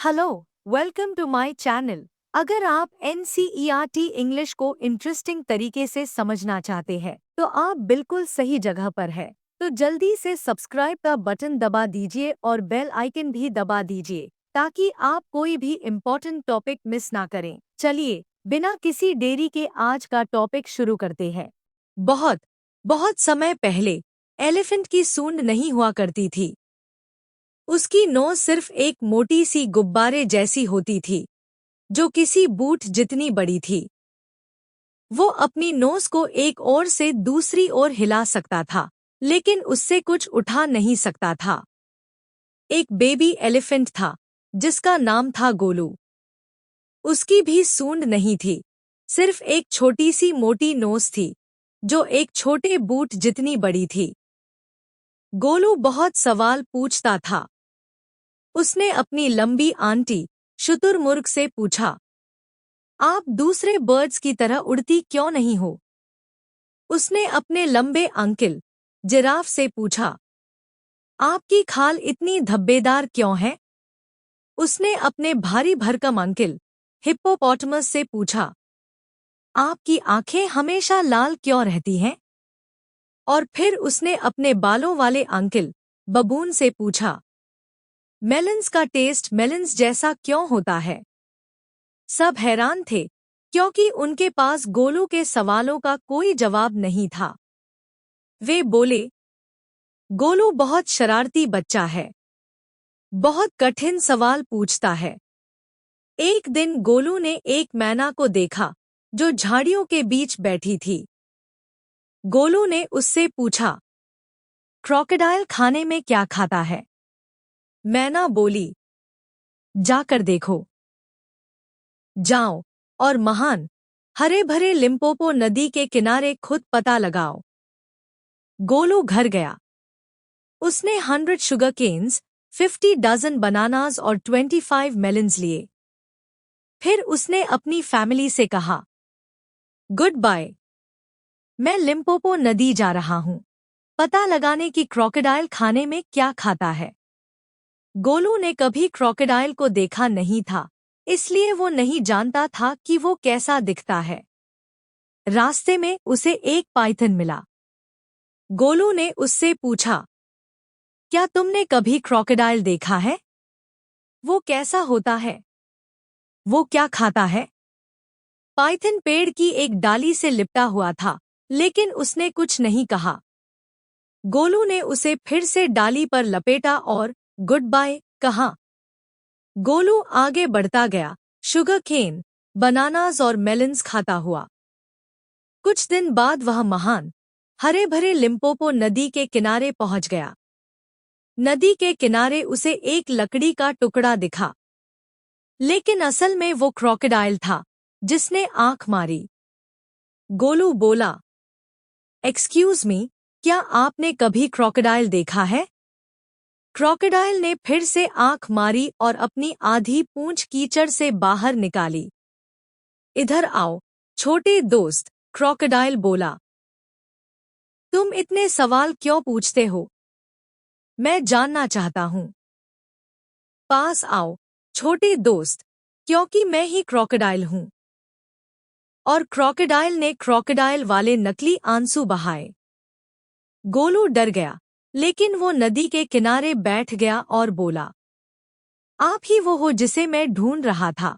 Hello, welcome to my channel. अगर आप NCERT English को इंटरेस्टिंग तरीके से समझना चाहते हैं, तो आप बिल्कुल सही जगह पर है। तो जल्दी से सब्सक्राइब का बटन दबा दीजिए और बेल आइकन भी दबा दीजिए ताकि आप कोई भी इम्पोर्टेंट टॉपिक मिस ना करें। चलिए, बिना किसी देरी के आज का टॉपिक शुरू करते हैं। बहुत बहुत समय पहले एलिफेंट की सूंड नहीं हुआ करती थी। उसकी नोज सिर्फ एक मोटी सी गुब्बारे जैसी होती थी, जो किसी बूट जितनी बड़ी थी। वो अपनी नोज को एक ओर से दूसरी ओर हिला सकता था, लेकिन उससे कुछ उठा नहीं सकता था। एक बेबी एलिफेंट था, जिसका नाम था गोलू। उसकी भी सूंड नहीं थी, सिर्फ एक छोटी सी मोटी नोज थी, जो एक छोटे बूट जितनी बड़ी थी। गोलू बहुत सवाल पूछता था। उसने अपनी लंबी आंटी शुतुरमुर्ग से पूछा, आप दूसरे बर्ड्स की तरह उड़ती क्यों नहीं हो? उसने अपने लंबे अंकल जिराफ से पूछा, आपकी खाल इतनी धब्बेदार क्यों है? उसने अपने भारी भरकम अंकल हिप्पोपोटामस से पूछा, आपकी आंखें हमेशा लाल क्यों रहती हैं? और फिर उसने अपने बालों वाले अंकल बबून से पूछा, मेलन्स का टेस्ट मेलन्स जैसा क्यों होता है? सब हैरान थे, क्योंकि उनके पास गोलू के सवालों का कोई जवाब नहीं था। वे बोले, गोलू बहुत शरारती बच्चा है, बहुत कठिन सवाल पूछता है। एक दिन गोलू ने एक मैना को देखा, जो झाड़ियों के बीच बैठी थी। गोलू ने उससे पूछा, क्रोकोडाइल खाने में क्या खाता है? मैना बोली, जाकर देखो। जाओ और महान हरे भरे लिम्पोपो नदी के किनारे खुद पता लगाओ। गोलू घर गया। उसने 100 शुगर केन्स, 50 डजन बनानास और 25 मेलन्स लिए। फिर उसने अपनी फैमिली से कहा, गुड बाय, मैं लिम्पोपो नदी जा रहा हूँ, पता लगाने की क्रोकोडाइल खाने में क्या खाता है। गोलू ने कभी क्रोकोडाइल को देखा नहीं था, इसलिए वो नहीं जानता था कि वो कैसा दिखता है। रास्ते में उसे एक पाइथन मिला। गोलू ने उससे पूछा, क्या तुमने कभी क्रोकोडाइल देखा है? वो कैसा होता है? वो क्या खाता है? पाइथन पेड़ की एक डाली से लिपटा हुआ था, लेकिन उसने कुछ नहीं कहा। गोलू ने उसे फिर से डाली पर लपेटा और गुड बाय कहा। गोलू आगे बढ़ता गया, शुगर केन, बनानास और मेलन्स खाता हुआ। कुछ दिन बाद वह महान हरे भरे लिम्पोपो नदी के किनारे पहुंच गया। नदी के किनारे उसे एक लकड़ी का टुकड़ा दिखा, लेकिन असल में वो क्रोकोडाइल था, जिसने आंख मारी। गोलू बोला, एक्सक्यूज मी, क्या आपने कभी क्रोकोडाइल देखा है? क्रोकोडाइल ने फिर से आंख मारी और अपनी आधी पूंछ कीचड़ से बाहर निकाली। इधर आओ, छोटे दोस्त, क्रोकोडाइल बोला। तुम इतने सवाल क्यों पूछते हो? मैं जानना चाहता हूँ। पास आओ, छोटे दोस्त, क्योंकि मैं ही क्रोकोडाइल हूँ। और क्रोकोडाइल ने क्रोकोडाइल वाले नकली आंसू बहाए। गोलू डर गया, लेकिन वो नदी के किनारे बैठ गया और बोला, आप ही वो हो जिसे मैं ढूंढ रहा था।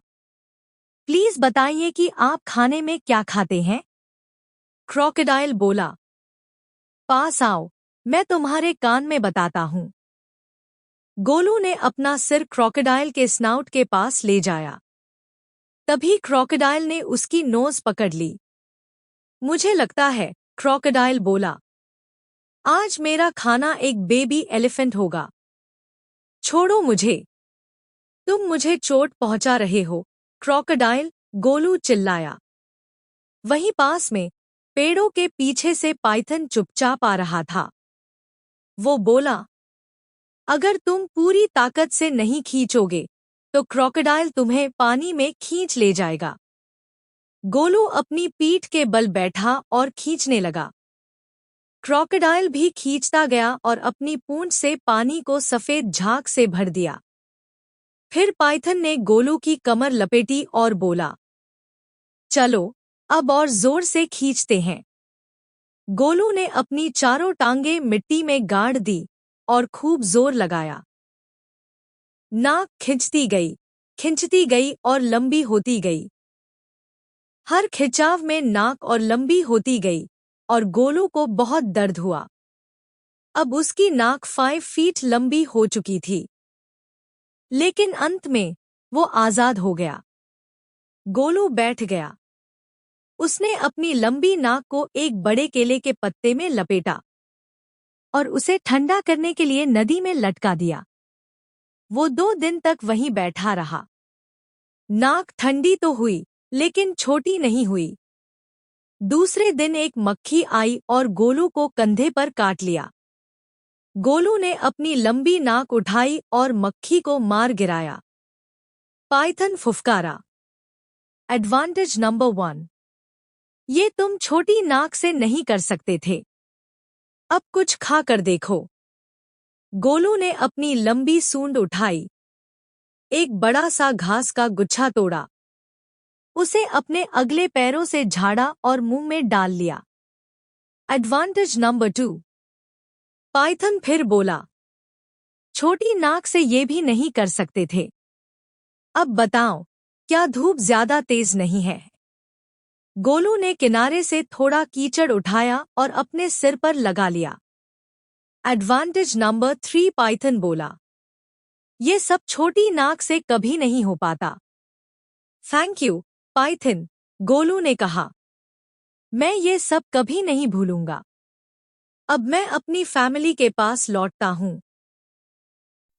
प्लीज बताइए कि आप खाने में क्या खाते हैं? क्रोकोडाइल बोला, पास आओ, मैं तुम्हारे कान में बताता हूँ। गोलू ने अपना सिर क्रोकोडाइल के स्नाउट के पास ले जाया। तभी क्रोकोडाइल ने उसकी नोज पकड़ ली। मुझे लगता है, क्रोकोडाइल बोला, आज मेरा खाना एक बेबी एलिफेंट होगा। छोड़ो मुझे, तुम मुझे चोट पहुंचा रहे हो, क्रोकोडाइल, गोलू चिल्लाया। वहीं पास में पेड़ों के पीछे से पाइथन चुपचाप आ रहा था। वो बोला, अगर तुम पूरी ताकत से नहीं खींचोगे, तो क्रोकोडाइल तुम्हें पानी में खींच ले जाएगा। गोलू अपनी पीठ के बल बैठा और खींचने लगा। क्रोकोडाइल भी खींचता गया और अपनी पूंछ से पानी को सफेद झाग से भर दिया। फिर पाइथन ने गोलू की कमर लपेटी और बोला, चलो अब और जोर से खींचते हैं। गोलू ने अपनी चारों टांगें मिट्टी में गाड़ दी और खूब जोर लगाया। नाक खिंचती गई और लंबी होती गई। हर खिंचाव में नाक और लंबी होती गई और गोलू को बहुत दर्द हुआ। अब उसकी नाक 5 फीट लंबी हो चुकी थी। लेकिन अंत में वो आजाद हो गया। गोलू बैठ गया। उसने अपनी लंबी नाक को एक बड़े केले के पत्ते में लपेटा और उसे ठंडा करने के लिए नदी में लटका दिया। वो 2 दिन तक वहीं बैठा रहा। नाक ठंडी तो हुई, लेकिन छोटी नहीं हुई। दूसरे दिन एक मक्खी आई और गोलू को कंधे पर काट लिया। गोलू ने अपनी लंबी नाक उठाई और मक्खी को मार गिराया। पाइथन फुफकारा, एडवांटेज नंबर 1, ये तुम छोटी नाक से नहीं कर सकते थे। अब कुछ खा कर देखो। गोलू ने अपनी लंबी सूंड उठाई, एक बड़ा सा घास का गुच्छा तोड़ा, उसे अपने अगले पैरों से झाड़ा और मुंह में डाल लिया। एडवांटेज नंबर 2, पाइथन फिर बोला, छोटी नाक से ये भी नहीं कर सकते थे। अब बताओ, क्या धूप ज्यादा तेज नहीं है? गोलू ने किनारे से थोड़ा कीचड़ उठाया और अपने सिर पर लगा लिया। एडवांटेज नंबर 3, पाइथन बोला, ये सब छोटी नाक से कभी नहीं हो पाता। थैंक यू, पाइथन, गोलू ने कहा। मैं ये सब कभी नहीं भूलूंगा। अब मैं अपनी फैमिली के पास लौटता हूँ।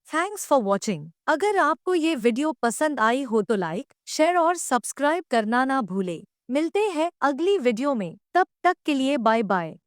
Thanks for watching. अगर आपको ये वीडियो पसंद आई हो तो लाइक, शेयर और सब्सक्राइब करना ना भूले। मिलते हैं अगली वीडियो में, तब तक के लिए बाय बाय।